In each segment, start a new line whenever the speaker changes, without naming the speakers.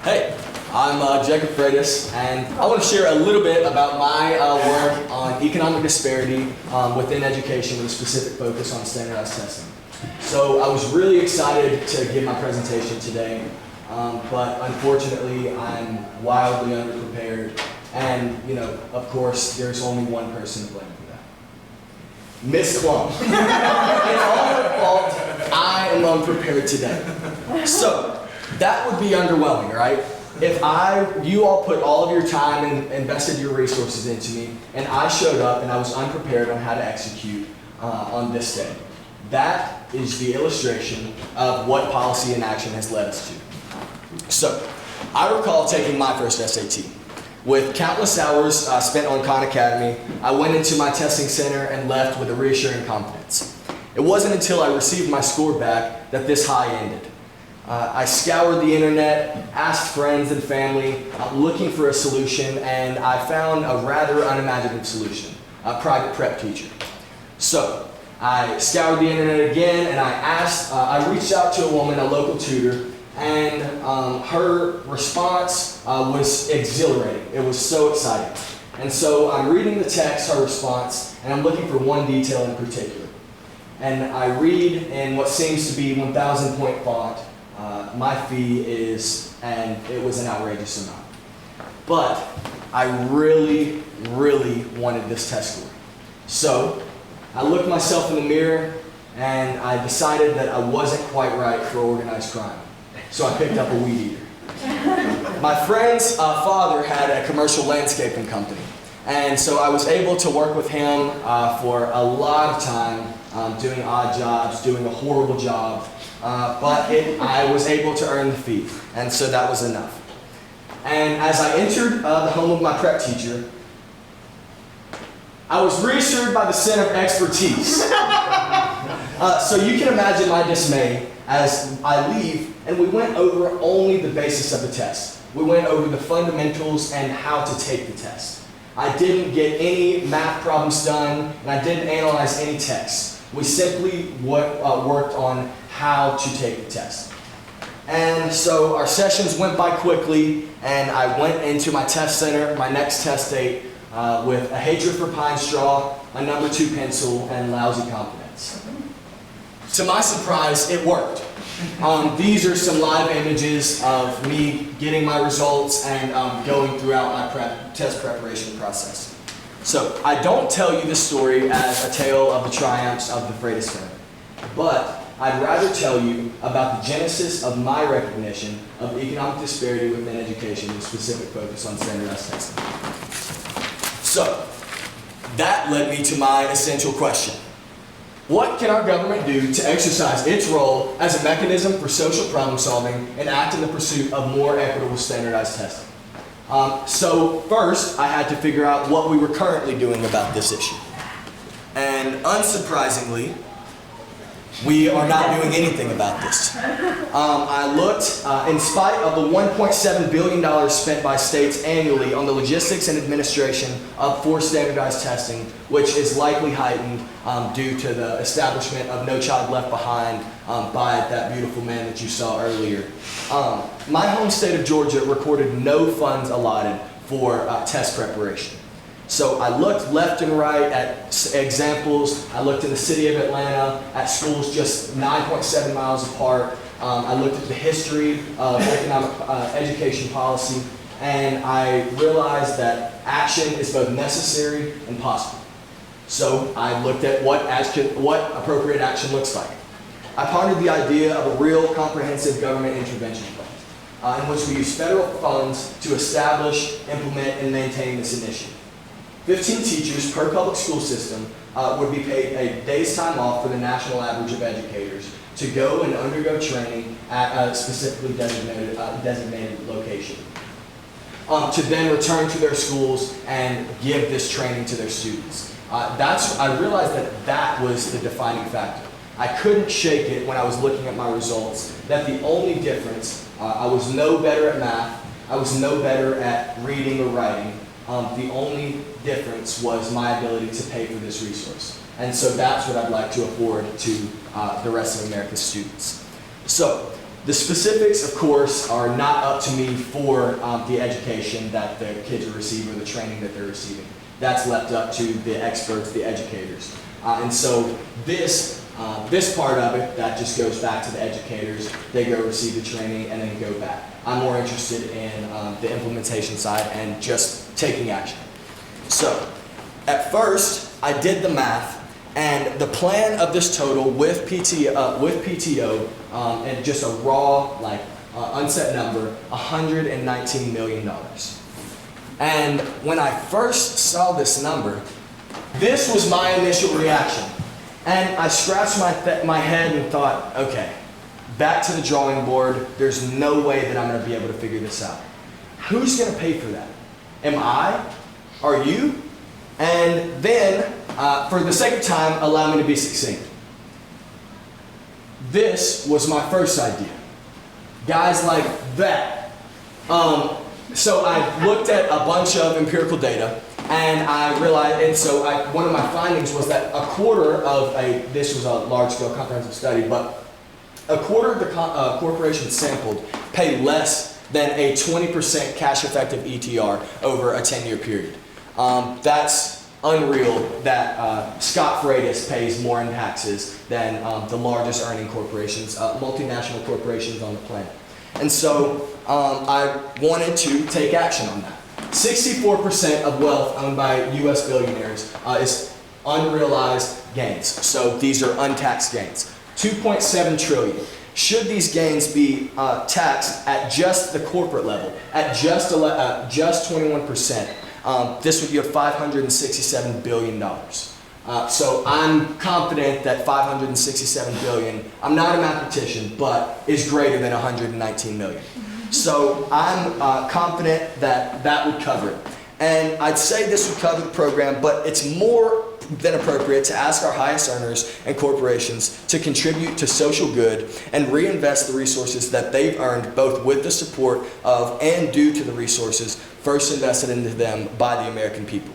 Hey, I'm Jakob Frates, and I want to share a little bit about my work on economic disparity within education with a specific focus on standardized testing. So I was really excited to give my presentation today, but unfortunately I'm wildly underprepared, and of course there's only one person to blame for that. Miss Klum. It's all her fault. I am unprepared today. So that would be underwhelming, right? If you all put all of your time and invested your resources into me, and I showed up and I was unprepared on how to execute on this day. That is the illustration of what policy and action has led us to. So, I recall taking my first SAT. With countless hours spent on Khan Academy, I went into my testing center and left with a reassuring confidence. It wasn't until I received my score back that this high ended. I scoured the internet, asked friends and family, looking for a solution, and I found a rather unimaginative solution, a private prep teacher. So, I scoured the internet again, and I reached out to a woman, a local tutor, and her response was exhilarating. It was so exciting. And so I'm reading the text, her response, and I'm looking for one detail in particular. And I read in what seems to be 1,000 point font, my fee is, and it was an outrageous amount. But I really, really wanted this test score. So I looked myself in the mirror and I decided that I wasn't quite right for organized crime. So I picked up a weed eater. My friend's father had a commercial landscaping company. And so I was able to work with him for a lot of time, doing odd jobs, doing a horrible job. But I was able to earn the fee, and so that was enough. And as I entered the home of my prep teacher, I was reassured by the scent of expertise. So you can imagine my dismay as I leave, and we went over only the basics of the test. We went over the fundamentals and how to take the test. I didn't get any math problems done, and I didn't analyze any text. We simply worked on how to take the test. And so our sessions went by quickly, and I went into my test center, my next test date, with a hatred for pine straw, a number 2 pencil, and lousy confidence. To my surprise, it worked. These are some live images of me getting my results and going throughout my test preparation process. So, I don't tell you this story as a tale of the triumphs of the Frates family, but I'd rather tell you about the genesis of my recognition of economic disparity within education with specific focus on standardized testing. So, that led me to my essential question. What can our government do to exercise its role as a mechanism for social problem solving and act in the pursuit of more equitable standardized testing? So first, I had to figure out what we were currently doing about this issue. And unsurprisingly, we are not doing anything about this. I looked, in spite of the $1.7 billion spent by states annually on the logistics and administration for standardized testing, which is likely heightened due to the establishment of No Child Left Behind by that beautiful man that you saw earlier. My home state of Georgia recorded no funds allotted for test preparation. So I looked left and right at examples. I looked in the city of Atlanta at schools just 9.7 miles apart. I looked at the history of economic education policy, and I realized that action is both necessary and possible. So I looked at what appropriate action looks like. I pondered the idea of a real comprehensive government intervention plan, in which we use federal funds to establish, implement, and maintain this initiative. 15 teachers per public school system would be paid a day's time off for the national average of educators to go and undergo training at a specifically designated location. To then return to their schools and give this training to their students. I realized that was the defining factor. I couldn't shake it when I was looking at my results, that the only difference, I was no better at math, I was no better at reading or writing. The only difference was my ability to pay for this resource. And so that's what I'd like to afford to the rest of America's students. So The specifics, of course, are not up to me for the education that the kids are receiving or the training that they're receiving. That's left up to the experts, the educators. And so this part of it, that just goes back to the educators. They go receive the training and then go back. I'm more interested in the implementation side and just taking action. So, at first, I did the math, and the plan of this total with PTO and just a raw, unset number, $119 million. And when I first saw this number, this was my initial reaction. And I scratched my head and thought, okay, back to the drawing board. There's no way that I'm going to be able to figure this out. Who's going to pay for that? Am I? Are you? And then, for the sake of time, allow me to be succinct. This was my first idea. Guys like that. So I looked at a bunch of empirical data, and I realized, and so one of my findings was that a quarter of this was a large-scale comprehensive study, but a quarter of the corporations sampled pay less than a 20% cash-effective ETR over a 10-year period. That's unreal that Scott Frates pays more in taxes than the largest earning corporations, multinational corporations on the planet. And so I wanted to take action on that. 64% of wealth owned by US billionaires is unrealized gains. So these are untaxed gains. 2.7 trillion. Should these gains be taxed at just the corporate level, at just 21%, this would yield $567 billion. So I'm confident that $567 billion, I'm not a mathematician, but is greater than $119 million. So I'm confident that that would cover it. And I'd say this would cover the program, but it's more than appropriate to ask our highest earners and corporations to contribute to social good and reinvest the resources that they've earned, both with the support of and due to the resources first invested into them by the American people.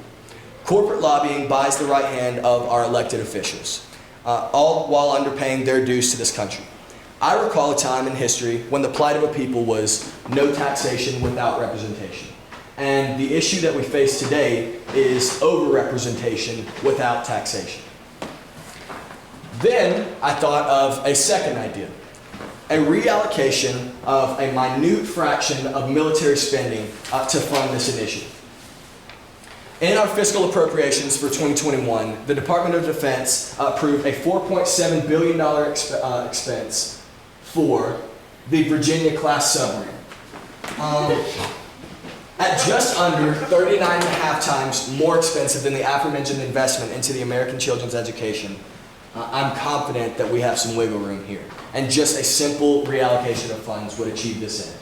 Corporate lobbying buys the right hand of our elected officials, all while underpaying their dues to this country. I recall a time in history when the plight of a people was no taxation without representation. And the issue that we face today is overrepresentation without taxation. Then I thought of a second idea, a reallocation of a minute fraction of military spending to fund this initiative. In our fiscal appropriations for 2021, the Department of Defense approved a $4.7 billion expense for the Virginia-class submarine. At just under 39.5 times more expensive than the aforementioned investment into the American children's education, I'm confident that we have some wiggle room here, and just a simple reallocation of funds would achieve this end.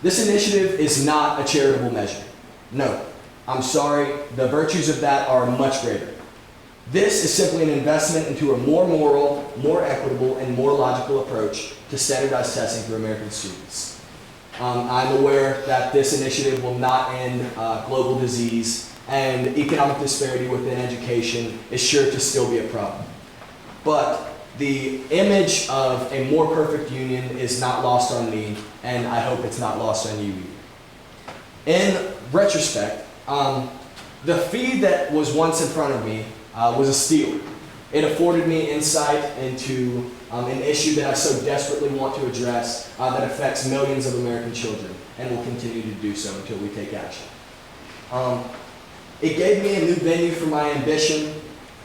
This initiative is not a charitable measure. No, I'm sorry, the virtues of that are much greater. This is simply an investment into a more moral, more equitable, and more logical approach to standardized testing for American students. I'm aware that this initiative will not end global disease, and economic disparity within education is sure to still be a problem. But the image of a more perfect union is not lost on me, and I hope it's not lost on you either. In retrospect, the fee that was once in front of me was a steal. It afforded me insight into an issue that I so desperately want to address that affects millions of American children and will continue to do so until we take action. It gave me a new venue for my ambition,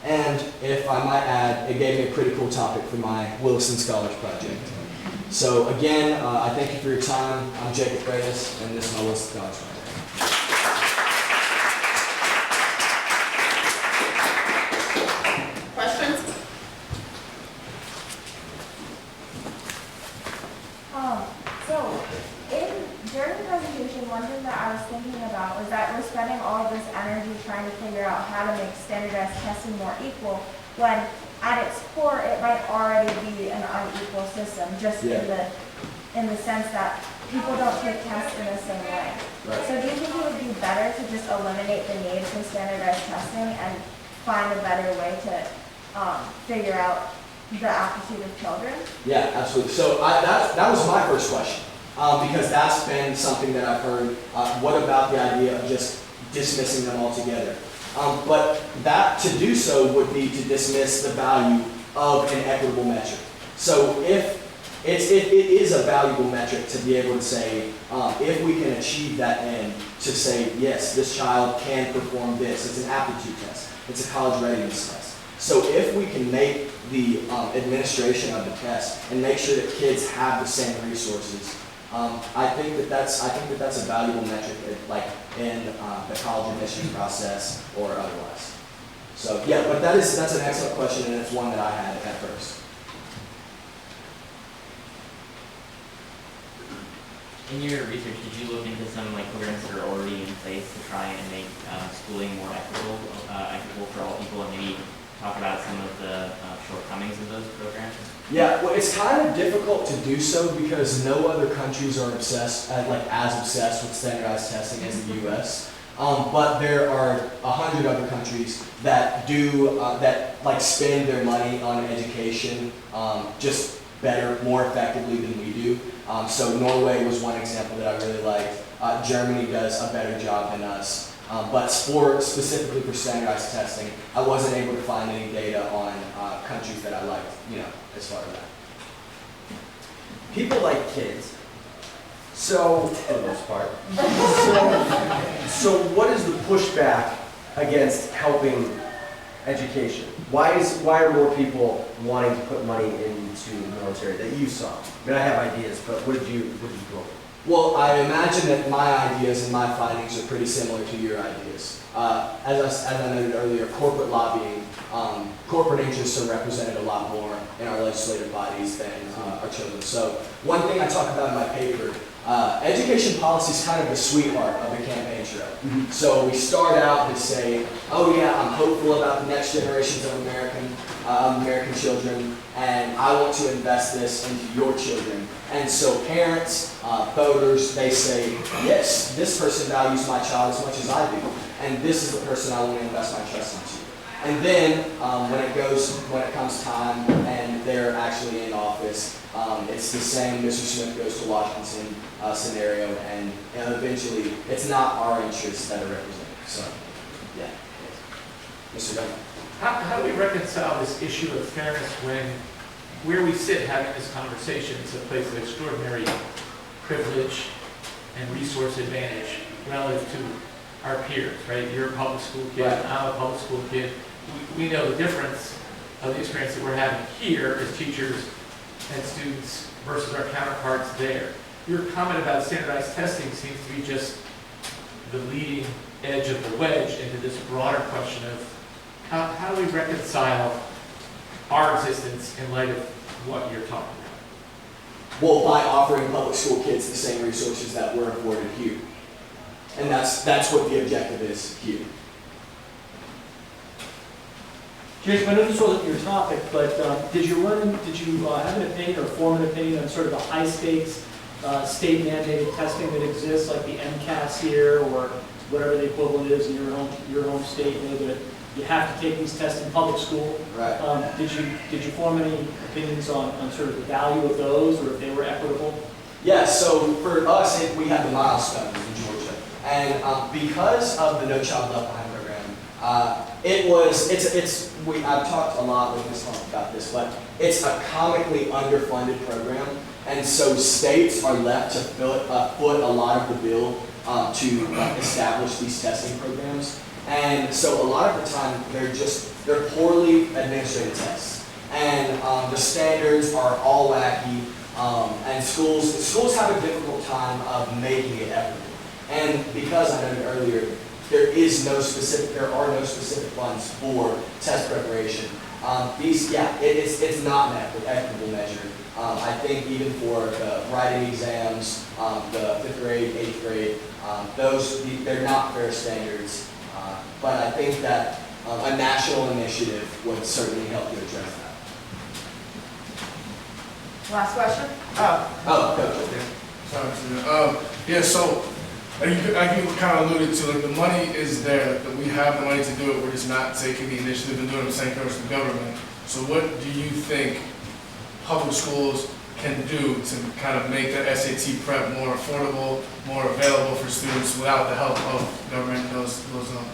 and if I might add, it gave me a pretty cool topic for my Wilson Scholars Project. So again, I thank you for your time. I'm Jakob Frates, and this is my Wilson Scholars Project.
One thing that I was thinking about was that we're spending all of this energy trying to figure out how to make standardized testing more equal, when at its core it might already be an unequal system, just in the sense that people don't take tests in the same way. Right. So do you think it would be better to just eliminate the need for standardized testing and find a better way to figure out the aptitude of children?
Yeah, absolutely. So that was my first question, because that's been something that I've heard. What about the idea of just dismissing them altogether? But that to do so would be to dismiss the value of an equitable metric. So if it is a valuable metric to be able to say, if we can achieve that end, to say, yes, this child can perform this. It's an aptitude test. It's a college readiness test. So if we can make the administration of the test and make sure that kids have the same resources, I think that that's a valuable metric, like in the college admissions process or otherwise. So yeah, but that's an excellent question, and it's one that I had at first.
In your research, did you look into some programs that are already in place to try and make schooling more equitable for all people, and maybe talk about some of the shortcomings of those programs?
Yeah, well, it's kind of difficult to do so because no other countries are obsessed with standardized testing as the U.S. But there are 100 other countries that do spend their money on education just better, more effectively than we do. So Norway was one example that I really liked. Germany does a better job than us. But specifically for standardized testing, I wasn't able to find any data on countries that I liked, as far as that.
People like kids.
So,
For the most part.
so what is the pushback against helping education? Why are more people wanting to put money into the military that you saw? I mean, I have ideas, but what did you go with?
Well, I imagine that my ideas and my findings are pretty similar to your ideas. As I noted earlier, corporate lobbying, corporate interests are represented a lot more in our legislative bodies than our children. So one thing I talk about in my paper, education policy is kind of the sweetheart of the campaign trail.
Mm-hmm.
So we start out to say, oh yeah, I'm hopeful about the next generations of American children, and I want to invest this into your children. And so parents, voters, they say, yes, this person values my child as much as I do, and this is the person I want to invest my trust into. And then when it comes time and they're actually in office, it's the same Mr. Smith goes to Washington scenario, and eventually it's not our interests that are represented. So, yeah. Mr. Dunn.
How do we reconcile this issue of fairness when where we sit having this conversation is a place of extraordinary privilege and resource advantage relative to our peers, right? You're a public school kid,
Right.
I'm a public school kid. We know the difference of the experience that we're having here as teachers and students versus our counterparts there. Your comment about standardized testing seems to be just the leading edge of the wedge into this broader question of how do we reconcile our existence in light of what you're talking about?
Well, by offering public school kids the same resources that were afforded here. And that's what the objective is here.
Jason, I know this wasn't your topic, but did you have an opinion or form an opinion on sort of the high stakes state mandated testing that exists, like the MCAS here or whatever the equivalent is in your home state? You know that you have to take these tests in public school.
Right.
Did you form any opinions on sort of the value of those, or if they were equitable?
Yeah, so for us, we have the milestones in Georgia. And because of the No Child Left Behind program, I've talked a lot with Ms. Hunt about this, but it's a comically underfunded program. And so states are left to foot a lot of the bill to establish these testing programs. And so a lot of the time, they're poorly administrated tests. And the standards are all wacky. And schools have a difficult time of making it equitable. And because I noted earlier, there are no specific funds for test preparation. It's not an equitable measure. I think even for the writing exams, the 5th grade, 8th grade, they're not fair standards. But I think that a national initiative would certainly help to address that.
Last question?
Yeah, so like you kind of alluded to, like the money is there, that we have the money to do it, we're just not taking the initiative and doing the same course with government. So what do you think public schools can do to kind of make the SAT prep more affordable, more available for students without the help of government, those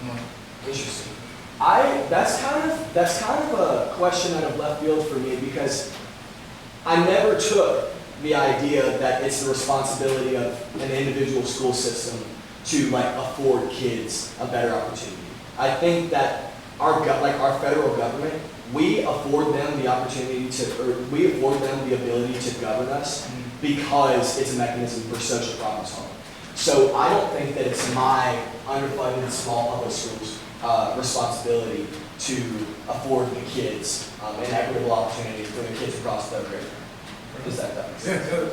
money?
Interesting. That's kind of a question out of left field for me because I never took the idea that it's the responsibility of an individual school system to like afford kids a better opportunity. I think that our federal government, we afford them the opportunity we afford them the ability to govern us because it's a mechanism for social problem solving. So I don't think that it's my underfunded small public schools responsibility to afford the kids an equitable opportunity for the kids across the greater. Does that make sense?
Yeah,